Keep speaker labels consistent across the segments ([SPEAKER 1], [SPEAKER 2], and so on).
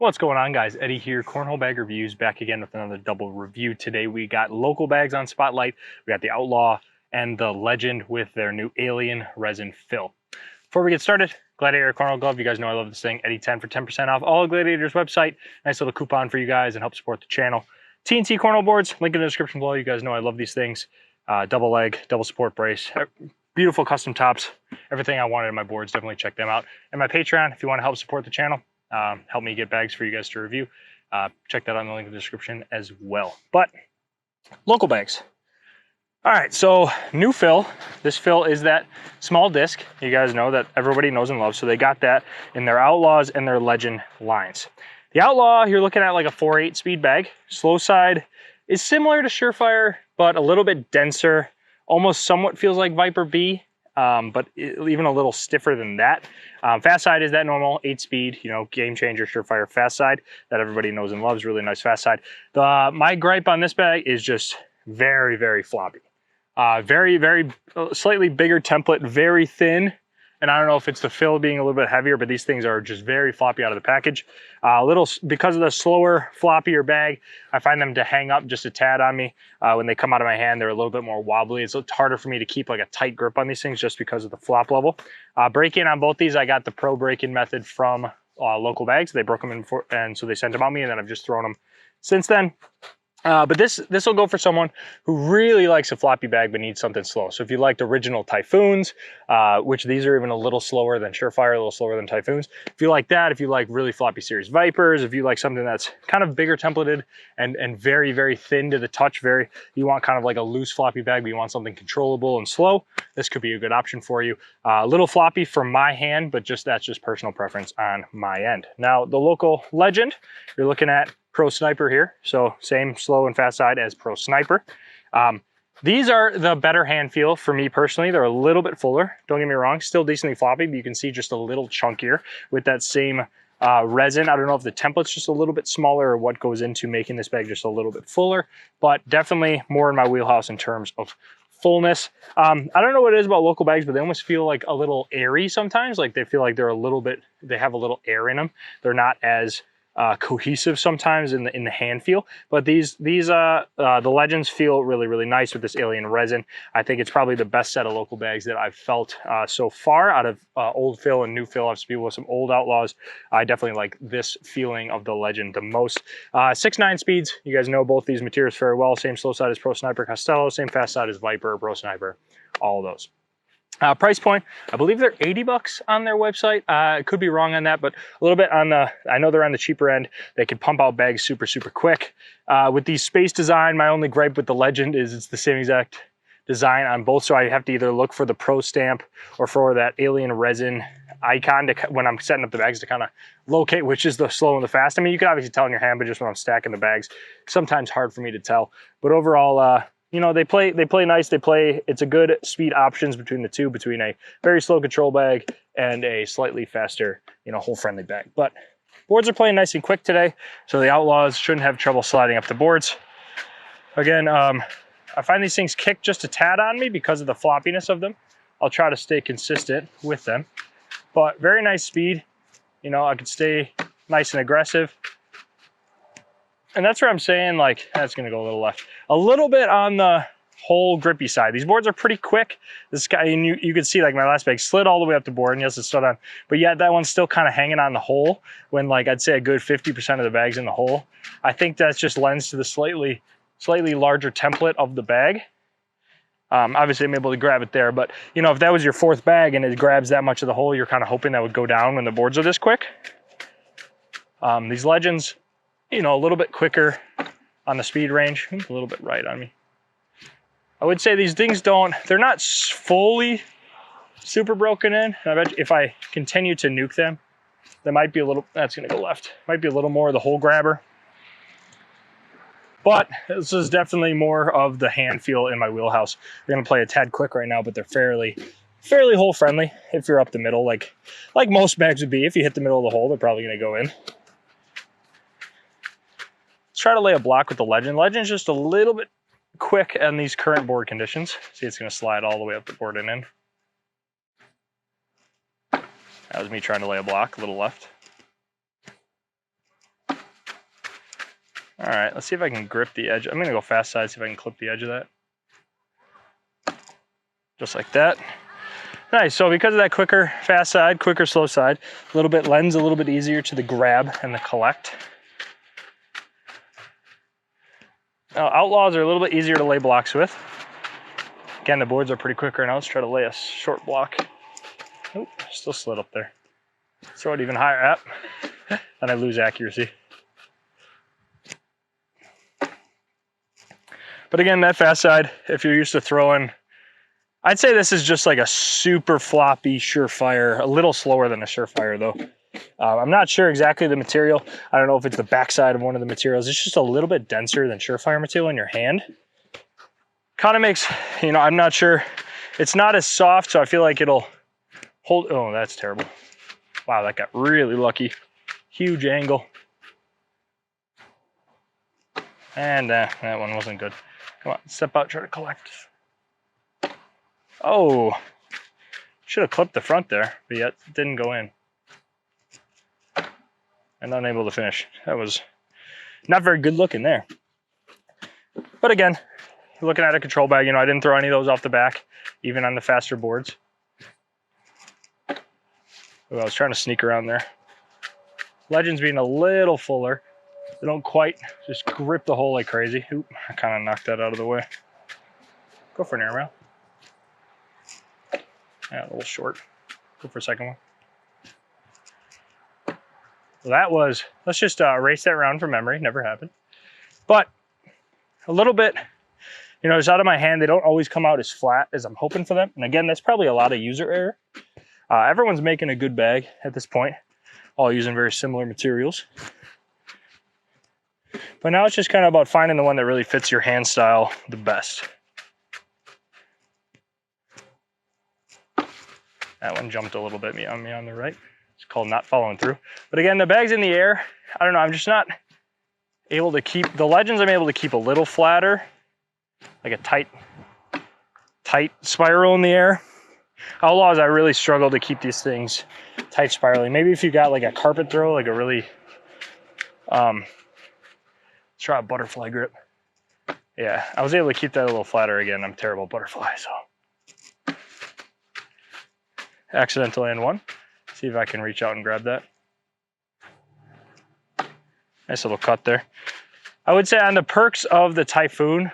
[SPEAKER 1] What's going on, guys? Eddie here, Cornhole Bag Reviews, back again with another double review. Today we got local bags on Spotlight. We got the Outlaw and the Legend with their new Alien Resin fill. Before we get started, Gladiator Cornhole Glove. You guys know I love this thing. Eddie10 for 10% off all of Gladiator's website. Nice little coupon for you guys and help support the channel. T&T Cornhole Boards, link in the description below. You guys know I love these things. Double leg, double support brace, beautiful custom tops. Everything I wanted in my boards, definitely check them out. And my Patreon, if you want to help support the channel. Help me get bags for you guys to review. Check that out in the link in the description as well. But local bags. All right, so new fill. This fill is that small disc. You guys know that everybody knows and loves. So they got that in their Outlaws and their Legend lines. The Outlaw, you're looking at like a 4/8 speed bag. Slow side is similar to Surefire, but a little bit denser. Almost somewhat feels like Viper B. But even a little stiffer than that. Fast side is that normal 8-speed, you know, game changer, Surefire fast side that everybody knows and loves. Really nice fast side. My gripe on this bag is just very, very floppy. Very slightly bigger template, very thin. And I don't know if it's the fill being a little bit heavier, but these things are just very floppy out of the package. Because of the slower, floppier bag, I find them to hang up just a tad on me. When they come out of my hand, they're a little bit more wobbly. It's harder for me to keep like a tight grip on these things just because of the flop level. Break-in on both these, I got the pro break-in method from local bags. They broke them in and so they sent them out me, and then I've just thrown them since then. But this will go for someone who really likes a floppy bag but needs something slow. So if you liked original Typhoons, which these are even a little slower than Surefire, a little slower than Typhoons. If you like that, if you like really floppy series Vipers, if you like something that's kind of bigger templated and very, very thin to the touch, you want kind of like a loose floppy bag, but you want something controllable and slow, this could be a good option for you. A little floppy for my hand, but that's just personal preference on my end. Now, the local Legend, you're looking at Pro Sniper here, so same slow and fast side as Pro Sniper. These are the better hand feel for me personally. They're a little bit fuller, don't get me wrong, still decently floppy, but you can see just a little chunkier with that same resin. I don't know if the template's just a little bit smaller or what goes into making this bag just a little bit fuller, but definitely more in my wheelhouse in terms of fullness. I don't know what it is about local bags, but they almost feel like a little airy sometimes. Like they feel like they have a little air in them. They're not as cohesive sometimes in the hand feel, but the Legends feel really, really nice with this Alien Resin. I think it's probably the best set of local bags that I've felt so far out of old fill and new fill. I've seen with some old Outlaws. I definitely like this feeling of the Legend the most. 6/9 speeds. You guys know both these materials very well. Same slow side as Pro Sniper Costello, same fast side as Viper, Pro Sniper, all of those. Price point, I believe they're 80 bucks on their website. I could be wrong on that, but a little bit on I know they're on the cheaper end. They can pump out bags super, super quick. With the space design, my only gripe with the Legend is it's the same exact design on both. So I have to either look for the Pro stamp or for that Alien Resin icon when I'm setting up the bags to kind of locate which is the slow and the fast. I mean, you can obviously tell in your hand, but just when I'm stacking the bags, sometimes hard for me to tell. But overall, you know, they play nice. It's a good speed options between the two, between a very slow control bag and a slightly faster, you know, hole friendly bag. But boards are playing nice and quick today, so the Outlaws shouldn't have trouble sliding up the boards. Again, I find these things kick just a tad on me because of the floppiness of them. I'll try to stay consistent with them, but very nice speed. You know, I could stay nice and aggressive. And that's where I'm saying, like, that's going to go a little left. A little bit on the whole grippy side. These boards are pretty quick. This guy, and you can see, like, my last bag slid all the way up the board, and yes, it stood on. But yet that one's still kind of hanging on the hole when, like, I'd say a good 50% of the bag's in the hole. I think that's just lends to the slightly larger template of the bag. Obviously, I'm able to grab it there, but, you know, if that was your fourth bag and it grabs that much of the hole, you're kind of hoping that would go down when the boards are this quick. These Legends, you know, a little bit quicker on the speed range. A little bit right on me. I would say these things they're not fully super broken in. I bet if I continue to nuke them, there might be a little, that's gonna go left. Might be a little more of the hole grabber. But this is definitely more of the hand feel in my wheelhouse. We're gonna play a tad quick right now, but they're fairly hole friendly if you're up the middle, like most bags would be. If you hit the middle of the hole, they're probably gonna go in. Let's try to lay a block with the Legend. Legend's just a little bit quick on these current board conditions. See, it's going to slide all the way up the board and in. That was me trying to lay a block, a little left. All right, let's see if I can grip the edge. I'm gonna go fast side, see if I can clip the edge of that. Just like that. Nice, so because of that quicker fast side, quicker slow side, a little bit lends a little bit easier to the grab and the collect. Now, Outlaws are a little bit easier to lay blocks with. Again, the boards are pretty quick right now. Let's try to lay a short block. Oop, still slid up there. Throw it even higher up, then I lose accuracy. But again, that fast side, if you're used to throwing, I'd say this is just like a super floppy Surefire, a little slower than a Surefire though. I'm not sure exactly the material. I don't know if it's the backside of one of the materials. It's just a little bit denser than Surefire material in your hand. Kind of makes, you know, I'm not sure. It's not as soft, so I feel like it'll hold. Oh, that's terrible. Wow, that got really lucky. Huge angle. And that one wasn't good. Come on, step out, try to collect. Oh, should have clipped the front there, but yet it didn't go in. And unable to finish. That was not very good looking there. But again, looking at a control bag, you know, I didn't throw any of those off the back, even on the faster boards. Ooh, I was trying to sneak around there. Legends being a little fuller. They don't quite just grip the hole like crazy. Oop, I kind of knocked that out of the way. Go for an air mail. Yeah, a little short. Go for a second one. Well, that was, let's just erase that round from memory. Never happened. But a little bit, you know, it's out of my hand. They don't always come out as flat as I'm hoping for them. And again, that's probably a lot of user error. Everyone's making a good bag at this point, all using very similar materials. But now it's just kind of about finding the one that really fits your hand style the best. That one jumped a little bit on me on the right. It's called not following through. But again, the bag's in the air. I don't know, I'm just not able to keep, the Legends I'm able to keep a little flatter, like a tight spiral in the air. Outlaws, I really struggle to keep these things tight spiraling. Maybe if you got like a carpet throw, like a really, let's try a butterfly grip. Yeah, I was able to keep that a little flatter again. I'm terrible at butterfly, so. Accidentally in one. See if I can reach out and grab that. Nice little cut there. I would say on the perks of the Typhoon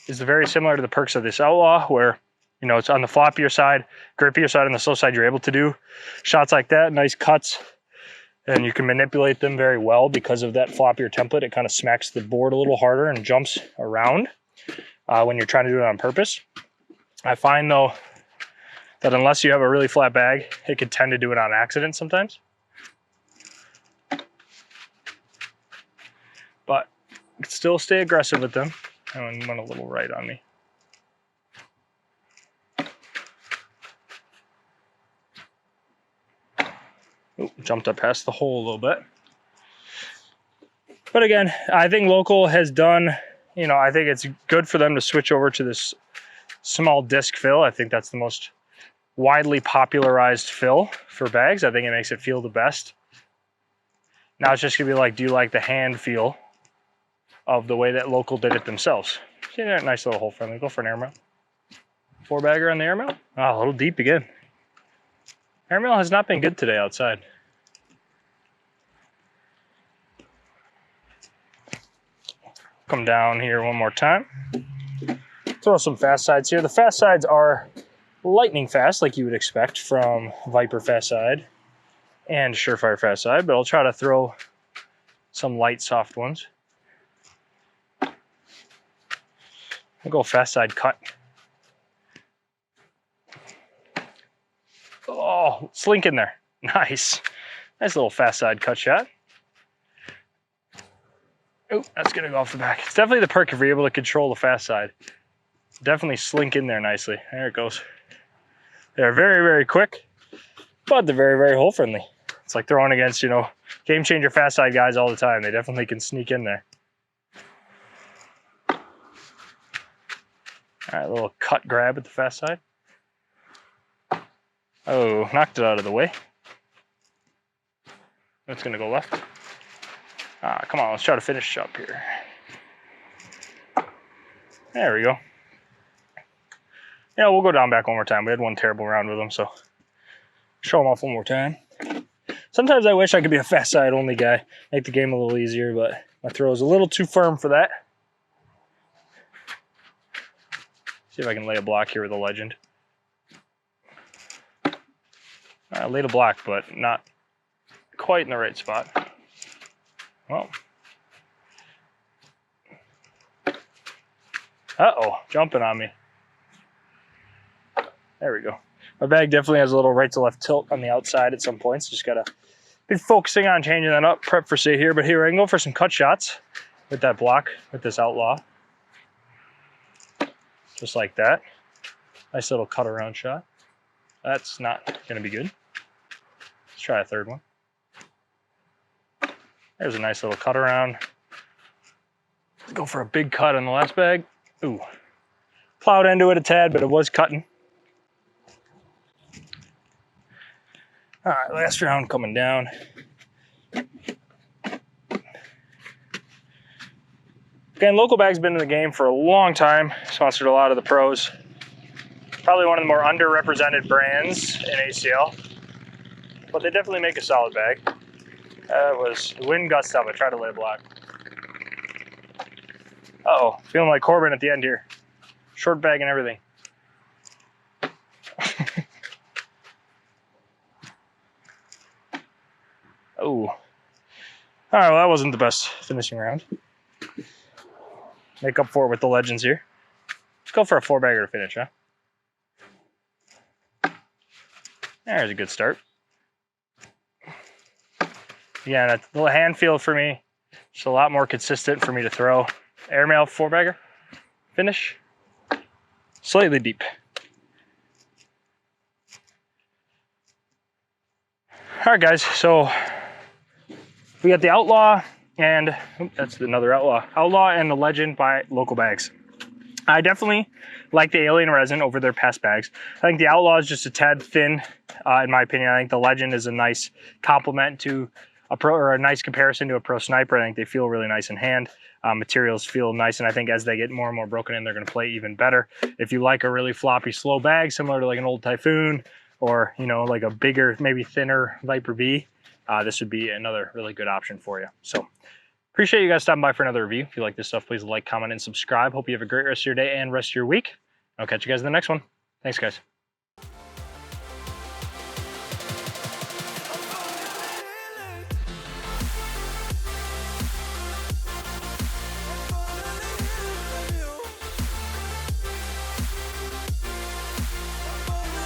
[SPEAKER 1] is very similar to the perks of this Outlaw, where, you know, it's on the floppier side, grippier side, and the slow side, you're able to do shots like that, nice cuts, and you can manipulate them very well because of that floppier template. It kind of smacks the board a little harder and jumps around when you're trying to do it on purpose. I find though that unless you have a really flat bag, it could tend to do it on accident sometimes. But you can still stay aggressive with them. That one went a little right on me. Ooh, jumped up past the hole a little bit. But again, I think Local has done, you know, I think it's good for them to switch over to this small disc fill. I think that's the most widely popularized fill for bags. I think it makes it feel the best. Now it's just gonna be like, do you like the hand feel of the way that Local did it themselves? See that nice little hole friendly. Go for an airmail. 4-bagger on the airmail. Oh, a little deep again. Airmail has not been good today outside. Come down here one more time. Throw some fast sides here. The fast sides are lightning fast, like you would expect from Viper fast side and Surefire fast side, but I'll try to throw some light, soft ones. I'll go fast side cut. Oh, slink in there. Nice. Nice little fast side cut shot. Oh, that's gonna go off the back. It's definitely the perk if you're able to control the fast side. Definitely slink in there nicely. There it goes. They're very, very quick, but they're very, very hole friendly. It's like throwing against, you know, game changer fast side guys all the time. They definitely can sneak in there. All right, a little cut grab at the fast side. Oh, knocked it out of the way. That's gonna go left. Come on, let's try to finish up here. There we go. Yeah, we'll go down back one more time. We had one terrible round with them, so show them off one more time. Sometimes I wish I could be a fast side only guy, make the game a little easier, but my throw is a little too firm for that. See if I can lay a block here with a legend. I laid a block, but not quite in the right spot. Well. Uh-oh, jumping on me. There we go. My bag definitely has a little right to left tilt on the outside at some points. Just gotta be focusing on changing that up, prep for say here. But here I can go for some cut shots with that block, with this Outlaw. Just like that. Nice little cut around shot. That's not gonna be good. Let's try a third one. There's a nice little cut around. Let's go for a big cut on the last bag. Ooh. Plowed into it a tad, but it was cutting. All right, last round coming down. Again, Local Bag's been in the game for a long time, sponsored a lot of the pros. Probably one of the more underrepresented brands in ACL, but they definitely make a solid bag. That was the wind gust up. I tried to lay a block. Uh-oh, feeling like Corbin at the end here. Short bag and everything. Oh. All right, well, that wasn't the best finishing round. Make up for it with the legends here. Let's go for a 4-bagger to finish, huh? There's a good start. Yeah, that little hand feel for me. Just a lot more consistent for me to throw. Airmail 4-bagger. Finish. Slightly deep. All right, guys, so we got the Outlaw and that's another Outlaw. Outlaw and the Legend by Local Bags. I definitely like the Alien Resin over their past bags. I think the Outlaw is just a tad thin, in my opinion. I think the Legend is a nice complement to a pro, or a nice comparison to a pro sniper. I think they feel really nice in hand. Materials feel nice, and I think as they get more and more broken in, they're going to play even better. If you like a really floppy, slow bag, similar to like an old Typhoon, or you know, like a bigger, maybe thinner Viper V, this would be another really good option for you. So appreciate you guys stopping by for another review. If you like this stuff, please like, comment, and subscribe. Hope you have a great rest of your day and rest of your week. I'll catch you guys in the next one. Thanks, guys.